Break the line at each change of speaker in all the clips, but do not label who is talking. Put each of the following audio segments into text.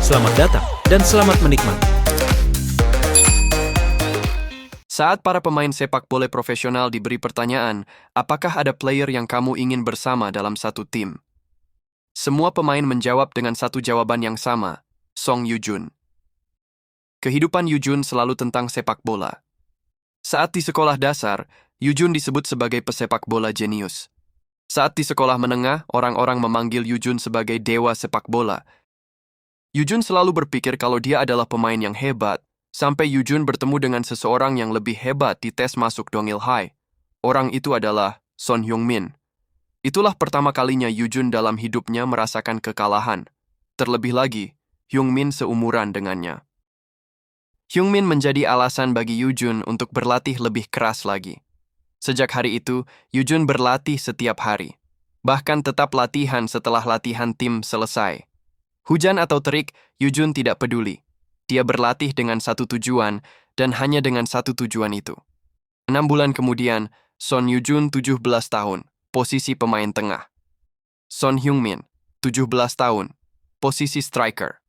Selamat datang dan selamat menikmati.
Saat para pemain sepak bola profesional diberi pertanyaan, apakah ada player yang kamu ingin bersama dalam satu tim? Semua pemain menjawab dengan satu jawaban yang sama, Song Yoo-jun. Kehidupan Yoo-jun selalu tentang sepak bola. Saat di sekolah dasar, Yoo-jun disebut sebagai pesepak bola jenius. Saat di sekolah menengah, orang-orang memanggil Yoo-jun sebagai dewa sepak bola. Yoo-jun selalu berpikir kalau dia adalah pemain yang hebat, sampai Yoo-jun bertemu dengan seseorang yang lebih hebat di tes masuk Dongil High. Orang itu adalah Son Heung-min. Itulah pertama kalinya Yoo-jun dalam hidupnya merasakan kekalahan. Terlebih lagi, Heung-min seumuran dengannya. Heung-min menjadi alasan bagi Yoo-jun untuk berlatih lebih keras lagi. Sejak hari itu, Yoo-jun berlatih setiap hari. Bahkan tetap latihan setelah latihan tim selesai. Hujan atau terik, Yoo-jun tidak peduli. Dia berlatih dengan satu tujuan, dan hanya dengan satu tujuan itu. 6 bulan kemudian, Son Yoo-jun 17 tahun, posisi pemain tengah. Son Heung-min, 17 tahun, posisi striker.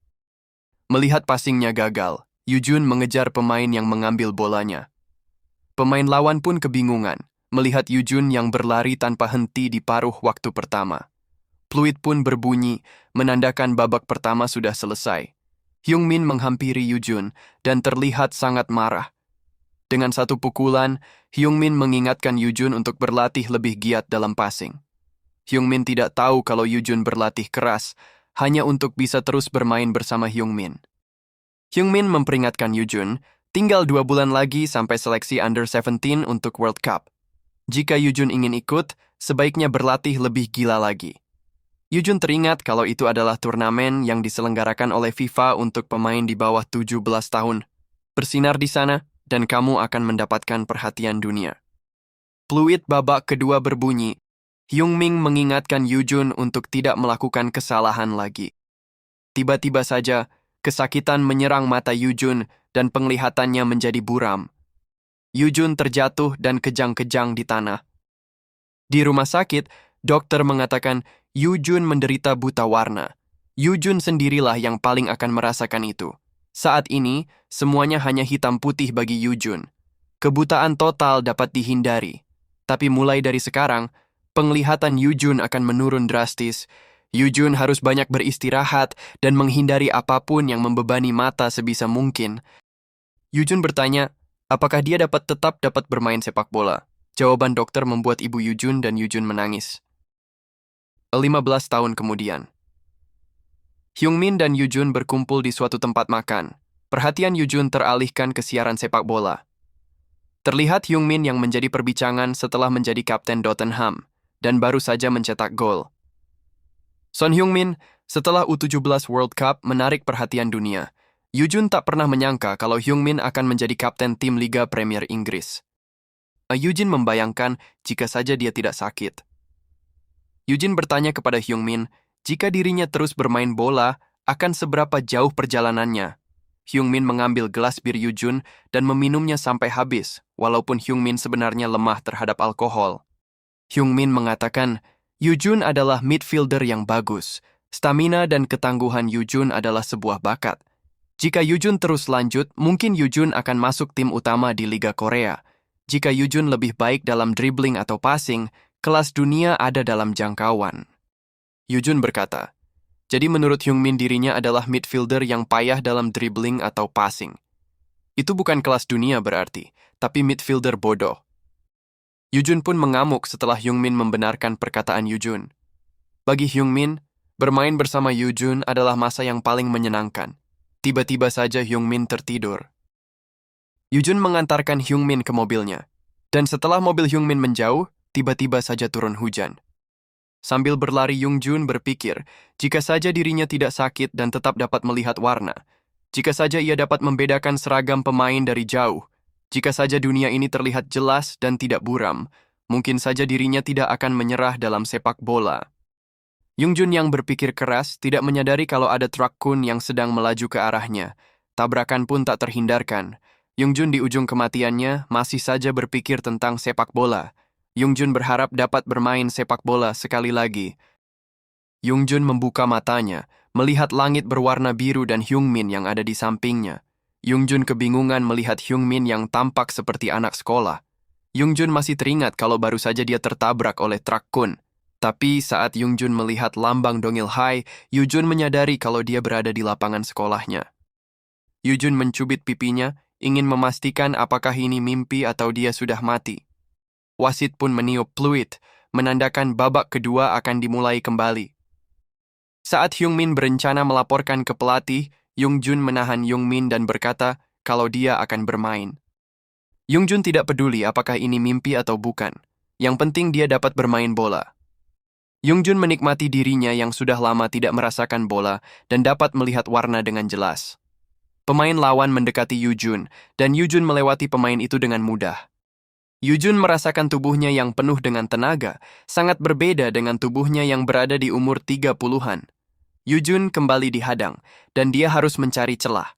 Melihat passingnya gagal, Yoo-jun mengejar pemain yang mengambil bolanya. Pemain lawan pun kebingungan, melihat Yoo-jun yang berlari tanpa henti di paruh waktu pertama. Fluid pun berbunyi, menandakan babak pertama sudah selesai. Heung-min menghampiri Yoo-jun dan terlihat sangat marah. Dengan satu pukulan, Heung-min mengingatkan Yoo-jun untuk berlatih lebih giat dalam passing. Heung-min tidak tahu kalau Yoo-jun berlatih keras, hanya untuk bisa terus bermain bersama Heung-min. Heung-min memperingatkan Yoo-jun, tinggal 2 bulan lagi sampai seleksi Under 17 untuk World Cup. Jika Yoo-jun ingin ikut, sebaiknya berlatih lebih gila lagi. Yoo-jun teringat kalau itu adalah turnamen yang diselenggarakan oleh FIFA untuk pemain di bawah 17 tahun. Bersinar di sana, dan kamu akan mendapatkan perhatian dunia. Fluid babak kedua berbunyi. Heung-min mengingatkan Yoo-jun untuk tidak melakukan kesalahan lagi. Tiba-tiba saja, kesakitan menyerang mata Yoo-jun dan penglihatannya menjadi buram. Yoo-jun terjatuh dan kejang-kejang di tanah. Di rumah sakit, dokter mengatakan Yoo-jun menderita buta warna. Yoo-jun sendirilah yang paling akan merasakan itu. Saat ini, semuanya hanya hitam putih bagi Yoo-jun. Kebutaan total dapat dihindari. Tapi mulai dari sekarang, penglihatan Yoo-jun akan menurun drastis. Yoo-jun harus banyak beristirahat dan menghindari apapun yang membebani mata sebisa mungkin. Yoo-jun bertanya, apakah dia tetap dapat bermain sepak bola? Jawaban dokter membuat ibu Yoo-jun dan Yoo-jun menangis. 15 tahun kemudian, Heung-min dan Yoo-jun berkumpul di suatu tempat makan. Perhatian Yoo-jun teralihkan ke siaran sepak bola. Terlihat Heung-min yang menjadi perbincangan setelah menjadi kapten Tottenham dan baru saja mencetak gol. Son Heung-min, setelah U17 World Cup menarik perhatian dunia, Yoo-jun tak pernah menyangka kalau Heung-min akan menjadi kapten tim Liga Premier Inggris. Yoo-jun membayangkan jika saja dia tidak sakit. Yoo-jun bertanya kepada Heung-min, jika dirinya terus bermain bola, akan seberapa jauh perjalanannya. Heung-min mengambil gelas bir Yoo-jun dan meminumnya sampai habis, walaupun Heung-min sebenarnya lemah terhadap alkohol. Heung-min mengatakan, Yoo-jun adalah midfielder yang bagus. Stamina dan ketangguhan Yoo-jun adalah sebuah bakat. Jika Yoo-jun terus lanjut, mungkin Yoo-jun akan masuk tim utama di Liga Korea. Jika Yoo-jun lebih baik dalam dribbling atau passing, kelas dunia ada dalam jangkauan. Yoo-jun berkata, jadi menurut Heung-min dirinya adalah midfielder yang payah dalam dribbling atau passing. Itu bukan kelas dunia berarti, tapi midfielder bodoh. Yoo-jun pun mengamuk setelah Heung-min membenarkan perkataan Yoo-jun. Bagi Heung-min, bermain bersama Yoo-jun adalah masa yang paling menyenangkan. Tiba-tiba saja Heung-min tertidur. Yoo-jun mengantarkan Heung-min ke mobilnya. Dan setelah mobil Heung-min menjauh, tiba-tiba saja turun hujan. Sambil berlari Yoo-jun berpikir, jika saja dirinya tidak sakit dan tetap dapat melihat warna. Jika saja ia dapat membedakan seragam pemain dari jauh. Jika saja dunia ini terlihat jelas dan tidak buram, mungkin saja dirinya tidak akan menyerah dalam sepak bola. Yoo-jun yang berpikir keras tidak menyadari kalau ada truk kun yang sedang melaju ke arahnya. Tabrakan pun tak terhindarkan. Yoo-jun di ujung kematiannya masih saja berpikir tentang sepak bola. Yoo-jun berharap dapat bermain sepak bola sekali lagi. Yoo-jun membuka matanya, melihat langit berwarna biru dan Hyungmin yang ada di sampingnya. Yoongjun kebingungan melihat Hyungmin yang tampak seperti anak sekolah. Yoongjun masih teringat kalau baru saja dia tertabrak oleh truk Kun. Tapi saat Yoongjun melihat lambang Dongil High, Yoongjun menyadari kalau dia berada di lapangan sekolahnya. Yoongjun mencubit pipinya, ingin memastikan apakah ini mimpi atau dia sudah mati. Wasit pun meniup peluit, menandakan babak kedua akan dimulai kembali. Saat Hyungmin berencana melaporkan ke pelatih, Yoongjun menahan Hyungmin dan berkata kalau dia akan bermain. Yoongjun tidak peduli apakah ini mimpi atau bukan. Yang penting dia dapat bermain bola. Yoongjun menikmati dirinya yang sudah lama tidak merasakan bola dan dapat melihat warna dengan jelas. Pemain lawan mendekati Yoongjun, dan Yoongjun melewati pemain itu dengan mudah. Yoongjun merasakan tubuhnya yang penuh dengan tenaga, sangat berbeda dengan tubuhnya yang berada di umur 30-an. Yoongjun kembali dihadang, dan dia harus mencari celah.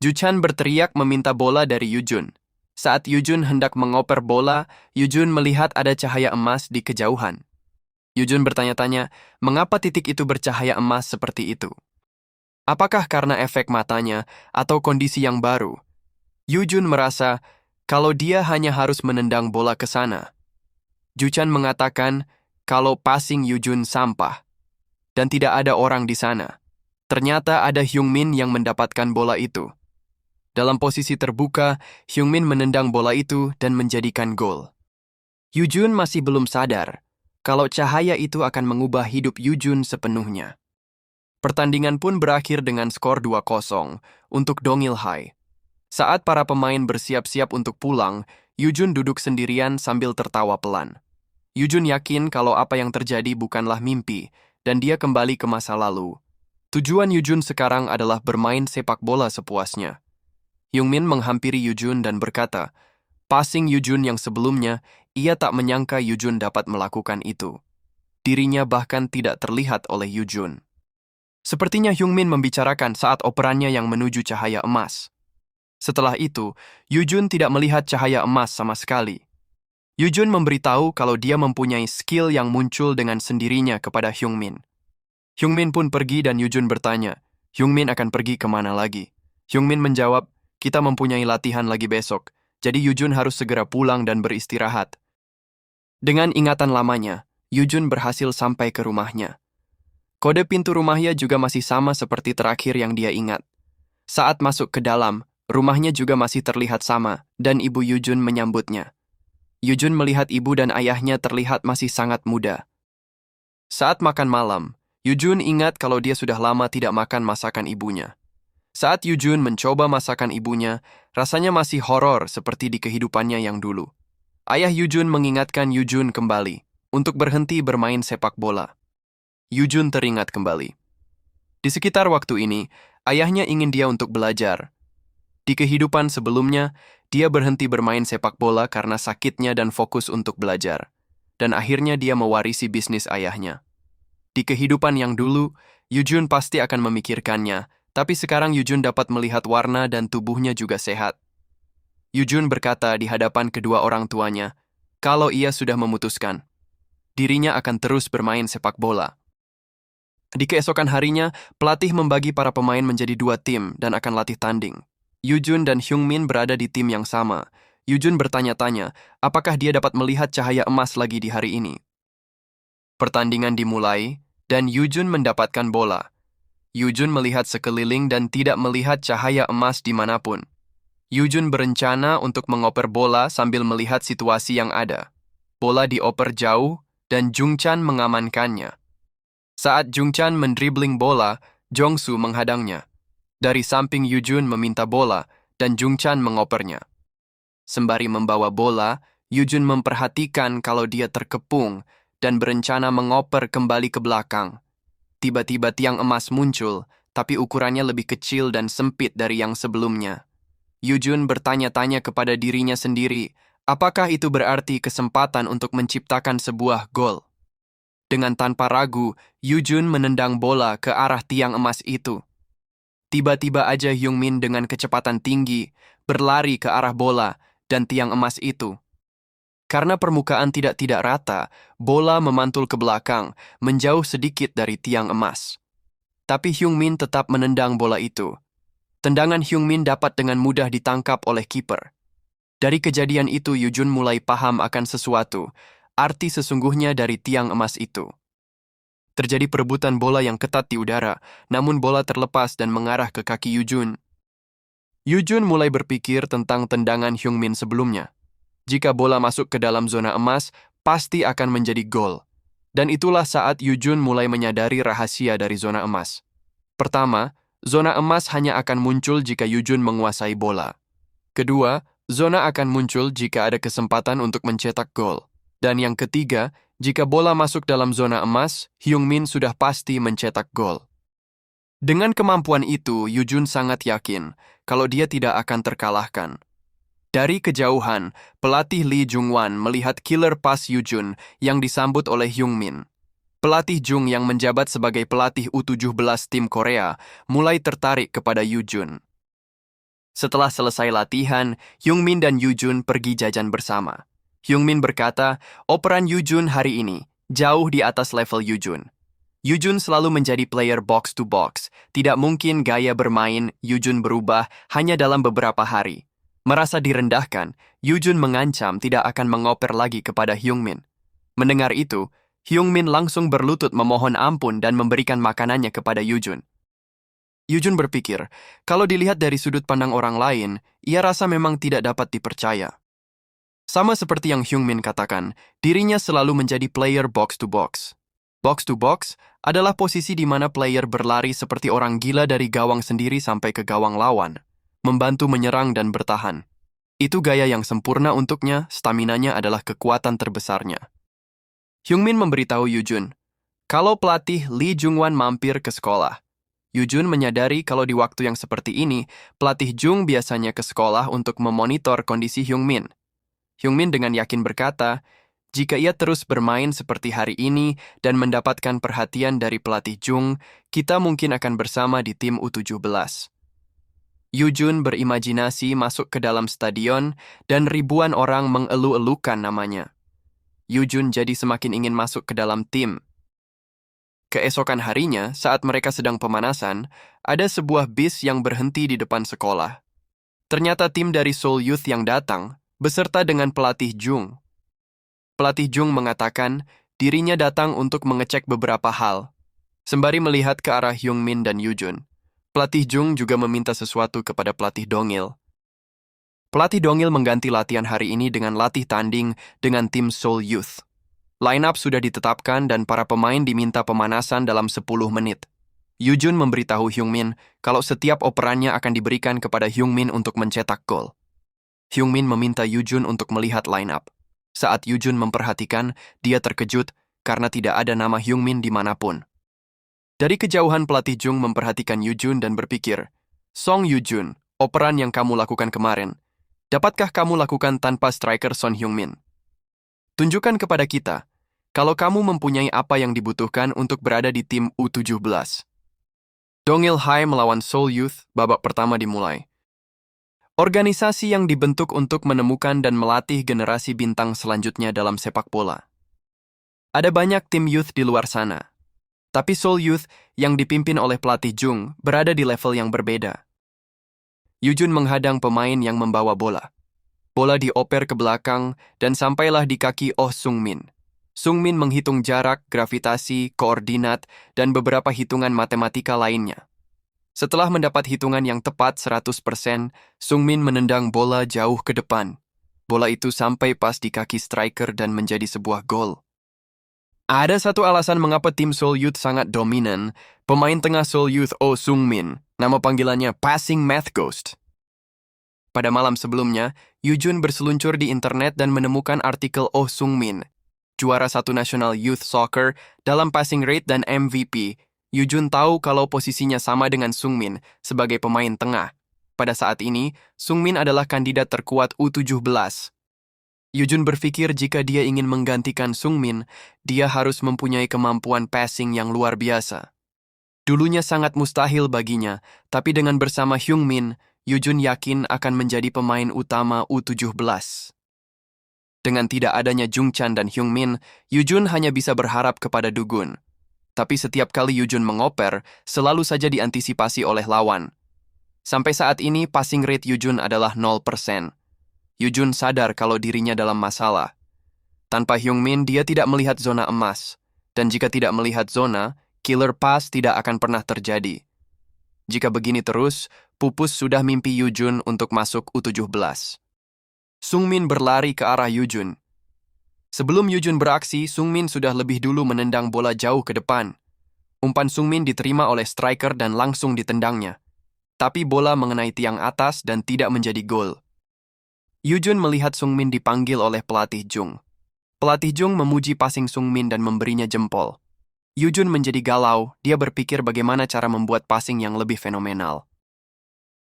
Juchan berteriak meminta bola dari Yoongjun. Saat Yoongjun hendak mengoper bola, Yoongjun melihat ada cahaya emas di kejauhan. Yoongjun bertanya-tanya, mengapa titik itu bercahaya emas seperti itu? Apakah karena efek matanya atau kondisi yang baru? Yoongjun merasa kalau dia hanya harus menendang bola ke sana. Juchan mengatakan kalau passing Yoongjun sampah dan tidak ada orang di sana. Ternyata ada Hyungmin yang mendapatkan bola itu. Dalam posisi terbuka, Hyungmin menendang bola itu dan menjadikan gol. Yoongjun masih belum sadar kalau cahaya itu akan mengubah hidup Yoongjun sepenuhnya. Pertandingan pun berakhir dengan skor 2-0 untuk Dongil High. Saat para pemain bersiap-siap untuk pulang, Yoongjun duduk sendirian sambil tertawa pelan. Yoongjun yakin kalau apa yang terjadi bukanlah mimpi, dan dia kembali ke masa lalu. Tujuan Yoongjun sekarang adalah bermain sepak bola sepuasnya. Hyungmin menghampiri Yoongjun dan berkata, passing Yoongjun yang sebelumnya, ia tak menyangka Yoongjun dapat melakukan itu. Dirinya bahkan tidak terlihat oleh Yoongjun. Sepertinya Hyungmin membicarakan saat operannya yang menuju cahaya emas. Setelah itu, Yoongjun tidak melihat cahaya emas sama sekali. Yoongjun memberitahu kalau dia mempunyai skill yang muncul dengan sendirinya kepada Hyungmin. Hyungmin pun pergi dan Yoongjun bertanya, Hyungmin akan pergi kemana lagi? Hyungmin menjawab, kita mempunyai latihan lagi besok, jadi Yoongjun harus segera pulang dan beristirahat. Dengan ingatan lamanya, Yoongjun berhasil sampai ke rumahnya. Kode pintu rumahnya juga masih sama seperti terakhir yang dia ingat. Saat masuk ke dalam, rumahnya juga masih terlihat sama, dan ibu Yoongjun menyambutnya. Yoongjun melihat ibu dan ayahnya terlihat masih sangat muda. Saat makan malam, Yoongjun ingat kalau dia sudah lama tidak makan masakan ibunya. Saat Yoongjun mencoba masakan ibunya, rasanya masih horor seperti di kehidupannya yang dulu. Ayah Yoongjun mengingatkan Yoongjun kembali untuk berhenti bermain sepak bola. Yoongjun teringat kembali. Di sekitar waktu ini, ayahnya ingin dia untuk belajar. Di kehidupan sebelumnya, dia berhenti bermain sepak bola karena sakitnya dan fokus untuk belajar. Dan akhirnya dia mewarisi bisnis ayahnya. Di kehidupan yang dulu, Yoongjun pasti akan memikirkannya, tapi sekarang Yoongjun dapat melihat warna dan tubuhnya juga sehat. Yoongjun berkata di hadapan kedua orang tuanya, kalau ia sudah memutuskan, dirinya akan terus bermain sepak bola. Di keesokan harinya, pelatih membagi para pemain menjadi 2 tim dan akan latih tanding. Yoongjun dan Hyungmin berada di tim yang sama. Yoongjun bertanya-tanya, apakah dia dapat melihat cahaya emas lagi di hari ini. Pertandingan dimulai, dan Yoongjun mendapatkan bola. Yoongjun melihat sekeliling dan tidak melihat cahaya emas dimanapun. Yoongjun berencana untuk mengoper bola sambil melihat situasi yang ada. Bola dioper jauh, dan Jungchan mengamankannya. Saat Jungchan mendribling bola, Jongsu menghadangnya. Dari samping Yoongjun meminta bola, dan Jungchan mengopernya. Sembari membawa bola, Yoongjun memperhatikan kalau dia terkepung dan berencana mengoper kembali ke belakang. Tiba-tiba tiang emas muncul, tapi ukurannya lebih kecil dan sempit dari yang sebelumnya. Yoongjun bertanya-tanya kepada dirinya sendiri, apakah itu berarti kesempatan untuk menciptakan sebuah gol? Dengan tanpa ragu, Yoongjun menendang bola ke arah tiang emas itu. Tiba-tiba aja Hyungmin dengan kecepatan tinggi berlari ke arah bola dan tiang emas itu. Karena permukaan tidak rata, bola memantul ke belakang, menjauh sedikit dari tiang emas. tapi Hyungmin tetap menendang bola itu. Tendangan Hyungmin dapat dengan mudah ditangkap oleh kiper. Dari kejadian itu, Yujun mulai paham akan sesuatu, arti sesungguhnya dari tiang emas itu. Terjadi perebutan bola yang ketat di udara, namun bola terlepas dan mengarah ke kaki Yujun. Yujun mulai berpikir tentang tendangan Hyungmin sebelumnya. Jika bola masuk ke dalam zona emas, pasti akan menjadi gol. Dan itulah saat Yujun mulai menyadari rahasia dari zona emas. Pertama, zona emas hanya akan muncul jika Yujun menguasai bola. Kedua, zona akan muncul jika ada kesempatan untuk mencetak gol. Dan yang ketiga, jika bola masuk dalam zona emas, Hyungmin sudah pasti mencetak gol. Dengan kemampuan itu, Yujun sangat yakin kalau dia tidak akan terkalahkan. Dari kejauhan, pelatih Lee Jung-wan melihat killer pass Yujun yang disambut oleh Hyungmin. Pelatih Jung yang menjabat sebagai pelatih U17 tim Korea mulai tertarik kepada Yujun. Setelah selesai latihan, Hyungmin dan Yujun pergi jajan bersama. Hyungmin berkata, operan Yujun hari ini jauh di atas level Yujun. Yujun selalu menjadi player box to box. Tidak mungkin gaya bermain Yujun berubah hanya dalam beberapa hari. Merasa direndahkan, Yujun mengancam tidak akan mengoper lagi kepada Hyungmin. Mendengar itu, Hyungmin langsung berlutut memohon ampun dan memberikan makanannya kepada Yujun. Yujun berpikir, kalau dilihat dari sudut pandang orang lain, ia rasa memang tidak dapat dipercaya. Sama seperti yang Hyungmin katakan, dirinya selalu menjadi player box to box. Box to box adalah posisi di mana player berlari seperti orang gila dari gawang sendiri sampai ke gawang lawan, membantu menyerang dan bertahan. Itu gaya yang sempurna untuknya, staminanya adalah kekuatan terbesarnya. Hyungmin memberitahu Yujun, kalau pelatih Lee Jung-wan mampir ke sekolah, Yujun menyadari kalau di waktu yang seperti ini, pelatih Jung biasanya ke sekolah untuk memonitor kondisi Hyungmin. Hyungmin dengan yakin berkata, jika ia terus bermain seperti hari ini dan mendapatkan perhatian dari pelatih Jung, kita mungkin akan bersama di tim U17. Yujun berimajinasi masuk ke dalam stadion dan ribuan orang mengelu-elukan namanya. Yujun jadi semakin ingin masuk ke dalam tim. Keesokan harinya, saat mereka sedang pemanasan, ada sebuah bis yang berhenti di depan sekolah. Ternyata tim dari Seoul Youth yang datang, beserta dengan pelatih Jung. Pelatih Jung mengatakan dirinya datang untuk mengecek beberapa hal. Sembari melihat ke arah Hyungmin dan Yujun, pelatih Jung juga meminta sesuatu kepada pelatih Dongil. Pelatih Dongil mengganti latihan hari ini dengan latih tanding dengan tim Seoul Youth. Line-up sudah ditetapkan dan para pemain diminta pemanasan dalam 10 menit. Yujun memberitahu Hyungmin kalau setiap operannya akan diberikan kepada Hyungmin untuk mencetak gol. Hyungmin meminta Yujun untuk melihat line-up. Saat Yujun memperhatikan, dia terkejut karena tidak ada nama Hyungmin dimanapun. Dari kejauhan pelatih Jung memperhatikan Yujun dan berpikir, Song Yujun, operan yang kamu lakukan kemarin, dapatkah kamu lakukan tanpa striker Son Hyungmin? Tunjukkan kepada kita, kalau kamu mempunyai apa yang dibutuhkan untuk berada di tim U17. Dongil High melawan Seoul Youth, babak pertama dimulai. Organisasi yang dibentuk untuk menemukan dan melatih generasi bintang selanjutnya dalam sepak bola. Ada banyak tim youth di luar sana. Tapi Seoul Youth yang dipimpin oleh pelatih Jung berada di level yang berbeda. Yujun menghadang pemain yang membawa bola. Bola dioper ke belakang dan sampailah di kaki Oh Sung-min. Sung-min menghitung jarak, gravitasi, koordinat, dan beberapa hitungan matematika lainnya. Setelah mendapat hitungan yang tepat 100%, Sung-min menendang bola jauh ke depan. Bola itu sampai pas di kaki striker dan menjadi sebuah gol. Ada satu alasan mengapa tim Seoul Youth sangat dominan. Pemain tengah Seoul Youth Oh Sung-min, nama panggilannya Passing Math Ghost. Pada malam sebelumnya, Yujun berseluncur di internet dan menemukan artikel Oh Sung-min, juara 1 National Youth Soccer dalam passing rate dan MVP. Yujun tahu kalau posisinya sama dengan Sung-min sebagai pemain tengah. Pada saat ini, Sung-min adalah kandidat terkuat U17. Yujun berpikir jika dia ingin menggantikan Sung-min, dia harus mempunyai kemampuan passing yang luar biasa. Dulunya sangat mustahil baginya, tapi dengan bersama Hyungmin, Yujun yakin akan menjadi pemain utama U17. Dengan tidak adanya Jungchan dan Hyungmin, Yujun hanya bisa berharap kepada Dugun. Tapi setiap kali Yujun mengoper, selalu saja diantisipasi oleh lawan. Sampai saat ini, passing rate Yujun adalah 0%. Yujun sadar kalau dirinya dalam masalah. Tanpa Hyungmin, dia tidak melihat zona emas. Dan jika tidak melihat zona, killer pass tidak akan pernah terjadi. Jika begini terus, pupus sudah mimpi Yujun untuk masuk U17. Sungmin berlari ke arah Yujun. Sebelum Yujun beraksi, Sungmin sudah lebih dulu menendang bola jauh ke depan. Umpan Sungmin diterima oleh striker dan langsung ditendangnya. Tapi bola mengenai tiang atas dan tidak menjadi gol. Yujun melihat Sungmin dipanggil oleh pelatih Jung. Pelatih Jung memuji passing Sungmin dan memberinya jempol. Yujun menjadi galau, dia berpikir bagaimana cara membuat passing yang lebih fenomenal.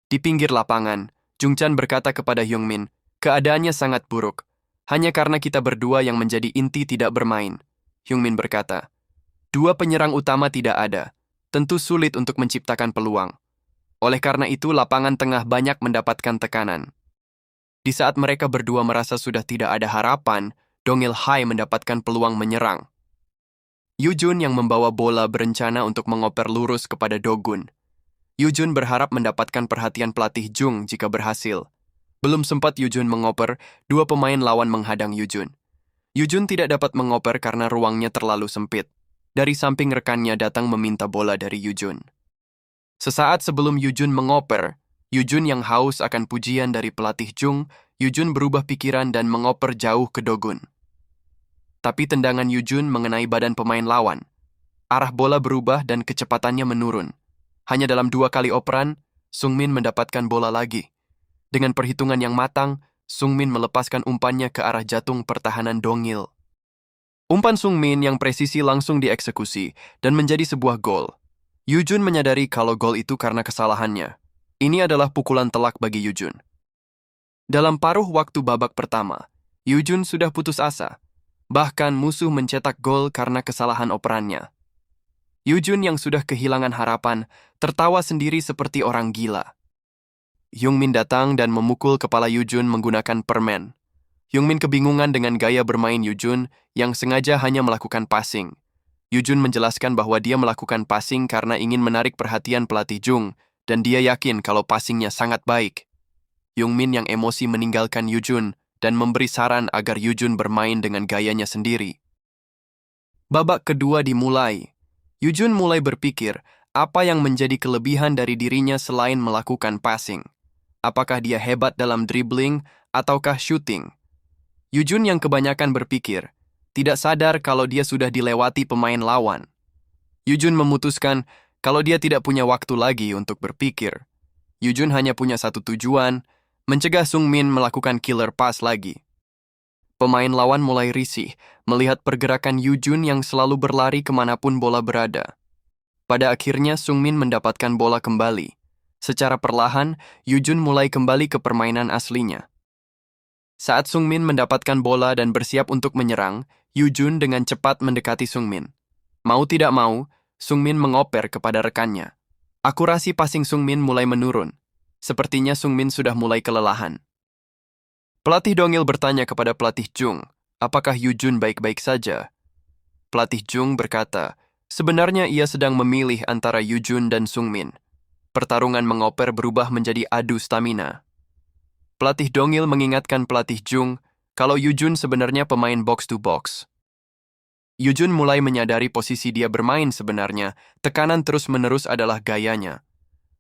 Di pinggir lapangan, Jung Chan berkata kepada Hyungmin, keadaannya sangat buruk. Hanya karena kita berdua yang menjadi inti tidak bermain. Hyungmin berkata, dua penyerang utama tidak ada. Tentu sulit untuk menciptakan peluang. Oleh karena itu, lapangan tengah banyak mendapatkan tekanan. Di saat mereka berdua merasa sudah tidak ada harapan, Dong Il-hai mendapatkan peluang menyerang. Yujun yang membawa bola berencana untuk mengoper lurus kepada Dogun. Yujun berharap mendapatkan perhatian pelatih Jung jika berhasil. Belum sempat Yujun mengoper, dua pemain lawan menghadang Yujun. Yujun tidak dapat mengoper karena ruangnya terlalu sempit. Dari samping rekannya datang meminta bola dari Yujun. Sesaat sebelum Yujun mengoper, Yujun yang haus akan pujian dari pelatih Jung, Yujun berubah pikiran dan mengoper jauh ke Dogun. Tapi tendangan Yujun mengenai badan pemain lawan. Arah bola berubah dan kecepatannya menurun. Hanya dalam 2 kali operan, Sungmin mendapatkan bola lagi. Dengan perhitungan yang matang, Sungmin melepaskan umpannya ke arah jatung pertahanan Dongil. Umpan Sungmin yang presisi langsung dieksekusi dan menjadi sebuah gol. Yujun menyadari kalau gol itu karena kesalahannya. Ini adalah pukulan telak bagi Yujun. Dalam paruh waktu babak pertama, Yujun sudah putus asa. Bahkan musuh mencetak gol karena kesalahan operannya. Yujun yang sudah kehilangan harapan, tertawa sendiri seperti orang gila. Hyungmin datang dan memukul kepala Yujun menggunakan permen. Hyungmin kebingungan dengan gaya bermain Yujun yang sengaja hanya melakukan passing. Yujun menjelaskan bahwa dia melakukan passing karena ingin menarik perhatian pelatih Jung, dan dia yakin kalau passingnya sangat baik. Hyungmin yang emosi meninggalkan Yujun dan memberi saran agar Yujun bermain dengan gayanya sendiri. Babak kedua dimulai. Yujun mulai berpikir apa yang menjadi kelebihan dari dirinya selain melakukan passing. Apakah dia hebat dalam dribbling ataukah shooting? Yujun yang kebanyakan berpikir, tidak sadar kalau dia sudah dilewati pemain lawan. Yujun memutuskan kalau dia tidak punya waktu lagi untuk berpikir. Yujun hanya punya satu tujuan, mencegah Sungmin melakukan killer pass lagi. Pemain lawan mulai risih melihat pergerakan Yujun yang selalu berlari kemanapun bola berada. Pada akhirnya Sungmin mendapatkan bola kembali. Secara perlahan, Yujun mulai kembali ke permainan aslinya. Saat Sungmin mendapatkan bola dan bersiap untuk menyerang, Yujun dengan cepat mendekati Sungmin. Mau tidak mau, Sungmin mengoper kepada rekannya. Akurasi passing Sungmin mulai menurun. Sepertinya Sungmin sudah mulai kelelahan. Pelatih Dongil bertanya kepada pelatih Jung, apakah Yujun baik-baik saja? Pelatih Jung berkata, sebenarnya ia sedang memilih antara Yujun dan Sungmin. Pertarungan mengoper berubah menjadi adu stamina. Pelatih Dongil mengingatkan pelatih Jung kalau Yujun sebenarnya pemain box-to-box. Yujun mulai menyadari posisi dia bermain sebenarnya, tekanan terus-menerus adalah gayanya.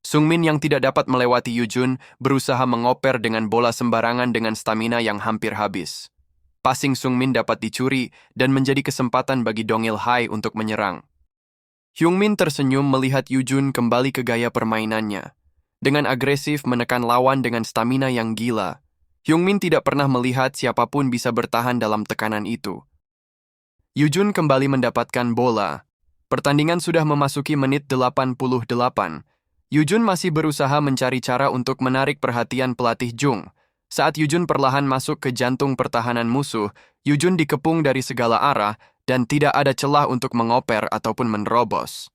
Sungmin yang tidak dapat melewati Yujun berusaha mengoper dengan bola sembarangan dengan stamina yang hampir habis. Passing Sungmin dapat dicuri dan menjadi kesempatan bagi Dong Il-hai untuk menyerang. Hyungmin tersenyum melihat Yujun kembali ke gaya permainannya. Dengan agresif menekan lawan dengan stamina yang gila, Hyungmin tidak pernah melihat siapapun bisa bertahan dalam tekanan itu. Yujun kembali mendapatkan bola. Pertandingan sudah memasuki menit 88. Yujun masih berusaha mencari cara untuk menarik perhatian pelatih Jung. Saat Yujun perlahan masuk ke jantung pertahanan musuh, Yujun dikepung dari segala arah dan tidak ada celah untuk mengoper ataupun menerobos.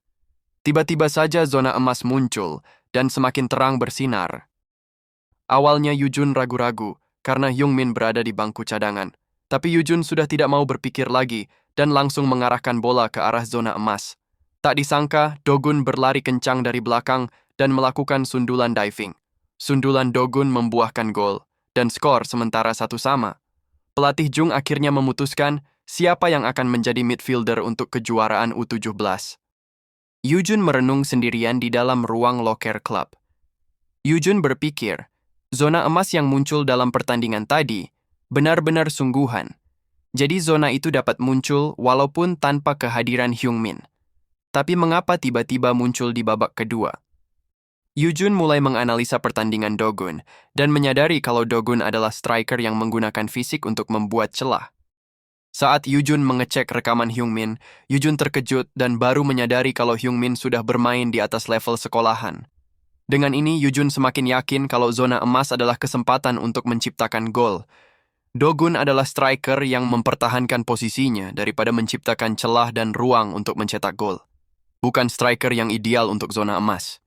Tiba-tiba saja zona emas muncul dan semakin terang bersinar. Awalnya Yujun ragu-ragu karena Hyungmin berada di bangku cadangan. Tapi Yujun sudah tidak mau berpikir lagi dan langsung mengarahkan bola ke arah zona emas. Tak disangka, Dogun berlari kencang dari belakang dan melakukan sundulan diving. Sundulan Dogun membuahkan gol, dan skor sementara 1-1. Pelatih Jung akhirnya memutuskan siapa yang akan menjadi midfielder untuk kejuaraan U17. Yujun merenung sendirian di dalam ruang locker club. Yujun berpikir, zona emas yang muncul dalam pertandingan tadi benar-benar sungguhan. Jadi zona itu dapat muncul walaupun tanpa kehadiran Hyungmin. Tapi mengapa tiba-tiba muncul di babak kedua? Yujun mulai menganalisa pertandingan Dogun dan menyadari kalau Dogun adalah striker yang menggunakan fisik untuk membuat celah. Saat Yujun mengecek rekaman Hyungmin, Yujun terkejut dan baru menyadari kalau Hyungmin sudah bermain di atas level sekolahan. Dengan ini, Yujun semakin yakin kalau zona emas adalah kesempatan untuk menciptakan gol. Dogun adalah striker yang mempertahankan posisinya daripada menciptakan celah dan ruang untuk mencetak gol. Bukan striker yang ideal untuk zona emas.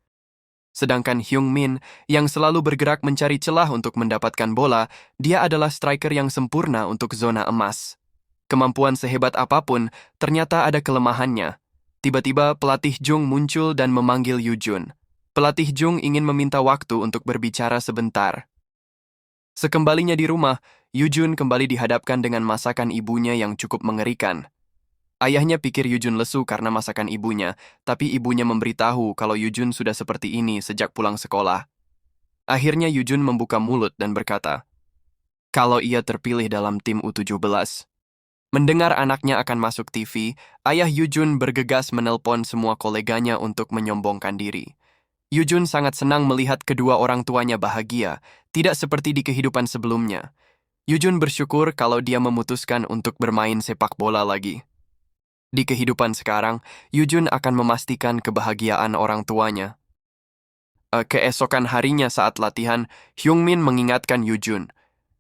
Sedangkan Hyungmin yang selalu bergerak mencari celah untuk mendapatkan bola, dia adalah striker yang sempurna untuk zona emas. Kemampuan sehebat apapun, ternyata ada kelemahannya. Tiba-tiba pelatih Jung muncul dan memanggil Yujun. Pelatih Jung ingin meminta waktu untuk berbicara sebentar. Sekembalinya di rumah, Yujun kembali dihadapkan dengan masakan ibunya yang cukup mengerikan. Ayahnya pikir Yujun lesu karena masakan ibunya, tapi ibunya memberitahu kalau Yujun sudah seperti ini sejak pulang sekolah. Akhirnya Yujun membuka mulut dan berkata, kalau ia terpilih dalam tim U17. Mendengar anaknya akan masuk TV, ayah Yujun bergegas menelpon semua koleganya untuk menyombongkan diri. Yujun sangat senang melihat kedua orang tuanya bahagia, tidak seperti di kehidupan sebelumnya. Yujun bersyukur kalau dia memutuskan untuk bermain sepak bola lagi. Di kehidupan sekarang, Yujun akan memastikan kebahagiaan orang tuanya. Keesokan harinya saat latihan, Hyungmin mengingatkan Yujun.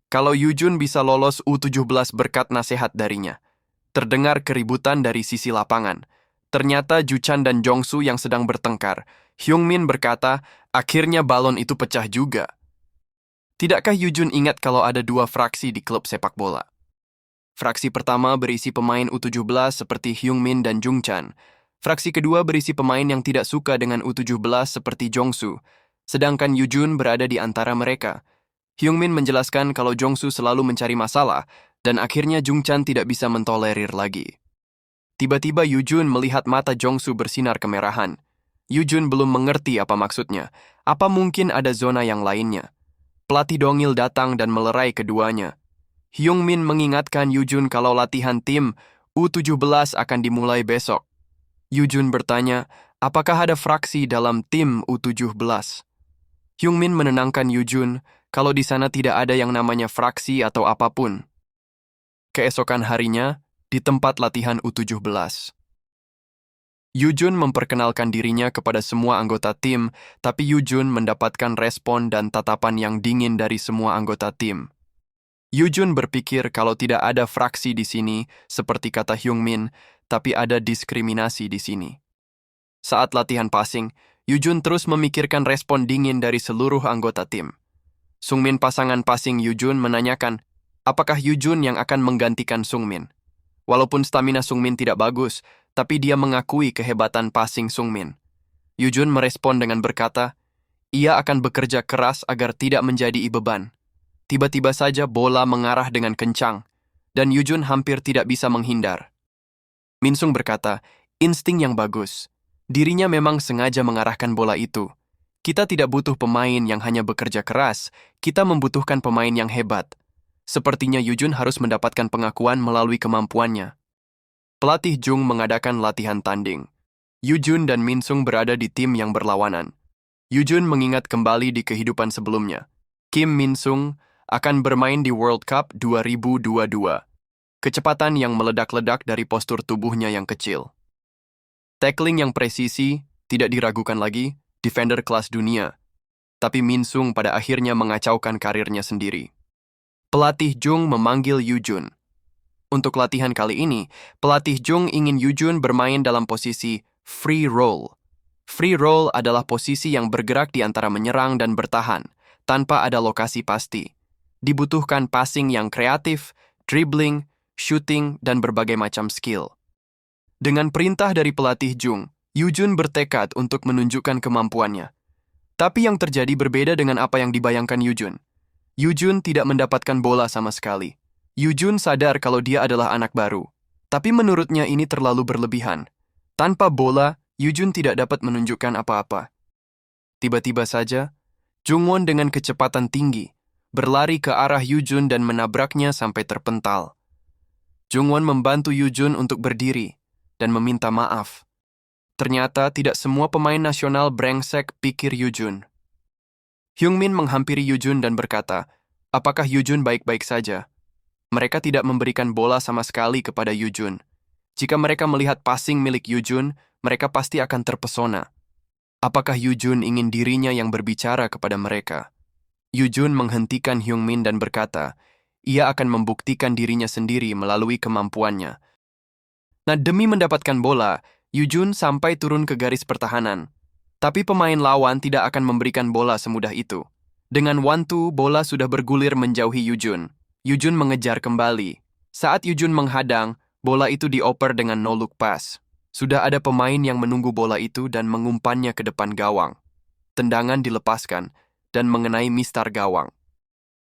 Kalau Yujun bisa lolos U17 berkat nasihat darinya. Terdengar keributan dari sisi lapangan. Ternyata Juchan dan Jongsu yang sedang bertengkar. Hyungmin berkata, akhirnya balon itu pecah juga. Tidakkah Yujun ingat kalau ada dua fraksi di klub sepak bola? Fraksi pertama berisi pemain U17 seperti Hyungmin dan Jungchan. Fraksi kedua berisi pemain yang tidak suka dengan U17 seperti Jongsu. Sedangkan Yujun berada di antara mereka. Hyungmin menjelaskan kalau Jongsu selalu mencari masalah, dan akhirnya Jungchan tidak bisa mentolerir lagi. Tiba-tiba Yujun melihat mata Jongsu bersinar kemerahan. Yujun belum mengerti apa maksudnya. Apa mungkin ada zona yang lainnya? Pelatih Dongil datang dan melerai keduanya. Hyungmin mengingatkan Yujun kalau latihan tim U17 akan dimulai besok. Yujun bertanya, apakah ada fraksi dalam tim U17? Hyungmin menenangkan Yujun kalau di sana tidak ada yang namanya fraksi atau apapun. Keesokan harinya, di tempat latihan U17. Yujun memperkenalkan dirinya kepada semua anggota tim, tapi Yujun mendapatkan respon dan tatapan yang dingin dari semua anggota tim. Yujun berpikir kalau tidak ada fraksi di sini, seperti kata Hyungmin, tapi ada diskriminasi di sini. Saat latihan passing, Yujun terus memikirkan respon dingin dari seluruh anggota tim. Sungmin pasangan passing Yujun menanyakan, apakah Yujun yang akan menggantikan Sungmin? Walaupun stamina Sungmin tidak bagus, tapi dia mengakui kehebatan passing Sungmin. Yujun merespon dengan berkata, ia akan bekerja keras agar tidak menjadi beban. Tiba-tiba saja bola mengarah dengan kencang, dan Yujun hampir tidak bisa menghindar. Minsung berkata, insting yang bagus. Dirinya memang sengaja mengarahkan bola itu. Kita tidak butuh pemain yang hanya bekerja keras, kita membutuhkan pemain yang hebat. Sepertinya Yujun harus mendapatkan pengakuan melalui kemampuannya. Pelatih Jung mengadakan latihan tanding. Yujun dan Minsung berada di tim yang berlawanan. Yujun mengingat kembali di kehidupan sebelumnya. Kim Minsung akan bermain di World Cup 2022. Kecepatan yang meledak-ledak dari postur tubuhnya yang kecil. Tackling yang presisi, tidak diragukan lagi, defender kelas dunia. Tapi Minsung pada akhirnya mengacaukan karirnya sendiri. Pelatih Jung memanggil Yujun. Untuk latihan kali ini, pelatih Jung ingin Yujun bermain dalam posisi free roll. Free roll adalah posisi yang bergerak di antara menyerang dan bertahan, tanpa ada lokasi pasti. Dibutuhkan passing yang kreatif, dribbling, shooting, dan berbagai macam skill. Dengan perintah dari pelatih Jung, Yujun bertekad untuk menunjukkan kemampuannya. Tapi yang terjadi berbeda dengan apa yang dibayangkan Yujun. Yujun tidak mendapatkan bola sama sekali. Yujun sadar kalau dia adalah anak baru. Tapi menurutnya ini terlalu berlebihan. Tanpa bola, Yujun tidak dapat menunjukkan apa-apa. Tiba-tiba saja, Jungwon dengan kecepatan tinggi berlari ke arah Yujun dan menabraknya sampai terpental. Jungwon membantu Yujun untuk berdiri dan meminta maaf. Ternyata tidak semua pemain nasional brengsek pikir Yujun. Hyungmin menghampiri Yujun dan berkata, apakah Yujun baik-baik saja? Mereka tidak memberikan bola sama sekali kepada Yujun. Jika mereka melihat passing milik Yujun, mereka pasti akan terpesona. Apakah Yujun ingin dirinya yang berbicara kepada mereka? Yujun menghentikan Hyungmin dan berkata, ia akan membuktikan dirinya sendiri melalui kemampuannya. Nah, demi mendapatkan bola, Yujun sampai turun ke garis pertahanan. Tapi pemain lawan tidak akan memberikan bola semudah itu. Dengan 1-2, bola sudah bergulir menjauhi Yujun. Yujun mengejar kembali. Saat Yujun menghadang, bola itu dioper dengan no-look pass. Sudah ada pemain yang menunggu bola itu dan mengumpannya ke depan gawang. Tendangan dilepaskan dan mengenai mistar gawang.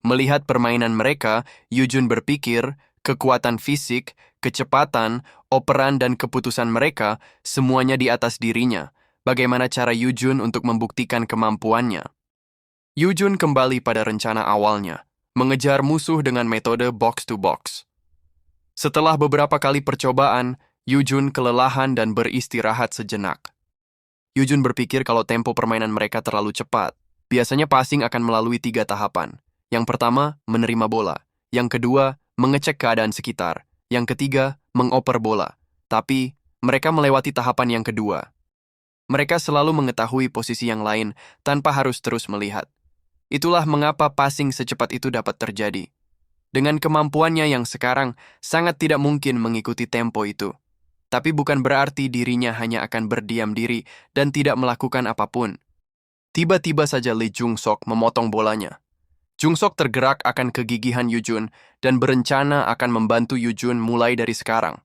Melihat permainan mereka, Yujun berpikir, kekuatan fisik, kecepatan, operan dan keputusan mereka, semuanya di atas dirinya. Bagaimana cara Yujun untuk membuktikan kemampuannya? Yujun kembali pada rencana awalnya, mengejar musuh dengan metode box-to-box. Setelah beberapa kali percobaan, Yujun kelelahan dan beristirahat sejenak. Yujun berpikir kalau tempo permainan mereka terlalu cepat. Biasanya passing akan melalui 3 tahapan. Yang pertama, menerima bola. Yang kedua, mengecek keadaan sekitar. Yang ketiga, mengoper bola. Tapi, mereka melewati tahapan yang kedua. Mereka selalu mengetahui posisi yang lain tanpa harus terus melihat. Itulah mengapa passing secepat itu dapat terjadi. Dengan kemampuannya yang sekarang, sangat tidak mungkin mengikuti tempo itu. Tapi bukan berarti dirinya hanya akan berdiam diri dan tidak melakukan apapun. Tiba-tiba saja Lee Jung-sok memotong bolanya. Jung-sok tergerak akan kegigihan Yujun dan berencana akan membantu Yujun mulai dari sekarang.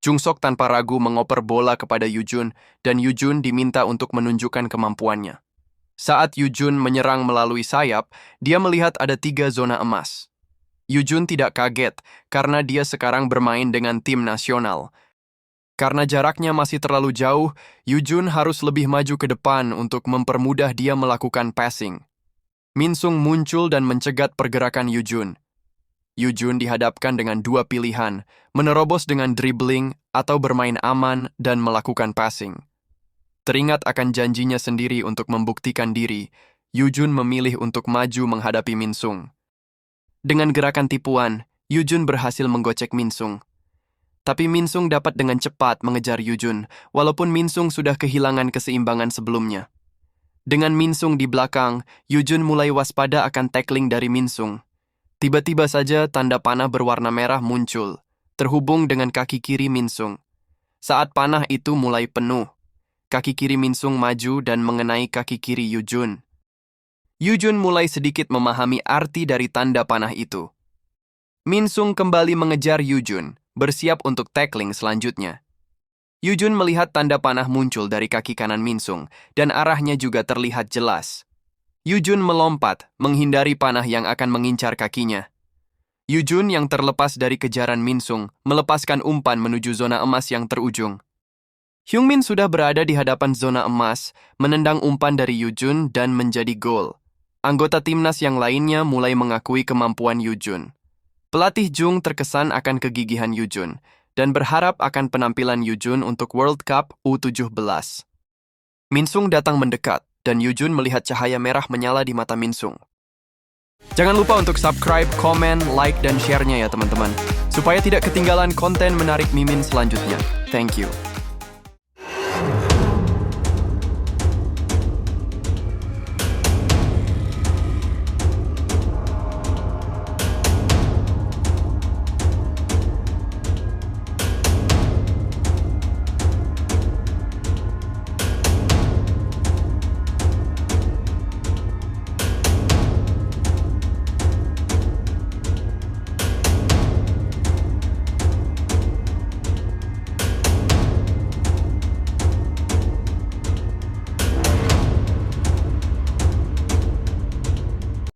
Jung-sok tanpa ragu mengoper bola kepada Yujun dan Yujun diminta untuk menunjukkan kemampuannya. Saat Yujun menyerang melalui sayap, dia melihat ada 3 zona emas. Yujun tidak kaget karena dia sekarang bermain dengan tim nasional. Karena jaraknya masih terlalu jauh, Yujun harus lebih maju ke depan untuk mempermudah dia melakukan passing. Minsung muncul dan mencegat pergerakan Yujun. Yujun dihadapkan dengan 2 pilihan, menerobos dengan dribbling atau bermain aman dan melakukan passing. Teringat akan janjinya sendiri untuk membuktikan diri, Yujun memilih untuk maju menghadapi Minsung. Dengan gerakan tipuan, Yujun berhasil menggocek Minsung. Tapi Minsung dapat dengan cepat mengejar Yujun, walaupun Minsung sudah kehilangan keseimbangan sebelumnya. Dengan Minsung di belakang, Yujun mulai waspada akan tackling dari Minsung. Tiba-tiba saja tanda panah berwarna merah muncul, terhubung dengan kaki kiri Minsung. Saat panah itu mulai penuh, kaki kiri Minsung maju dan mengenai kaki kiri Yujun. Yujun mulai sedikit memahami arti dari tanda panah itu. Minsung kembali mengejar Yujun, bersiap untuk tackling selanjutnya. Yujun melihat tanda panah muncul dari kaki kanan Minsung, dan arahnya juga terlihat jelas. Yujun melompat, menghindari panah yang akan mengincar kakinya. Yujun yang terlepas dari kejaran Minsung, melepaskan umpan menuju zona emas yang terujung. Hyungmin sudah berada di hadapan zona emas, menendang umpan dari Yujun dan menjadi gol. Anggota timnas yang lainnya mulai mengakui kemampuan Yujun. Pelatih Jung terkesan akan kegigihan Yujun dan berharap akan penampilan Yujun untuk World Cup U17. Minsung datang mendekat dan Yujun melihat cahaya merah menyala di mata Minsung. Jangan lupa untuk subscribe, komen, like, dan share-nya ya teman-teman, supaya tidak ketinggalan konten menarik Mimin selanjutnya. Thank you.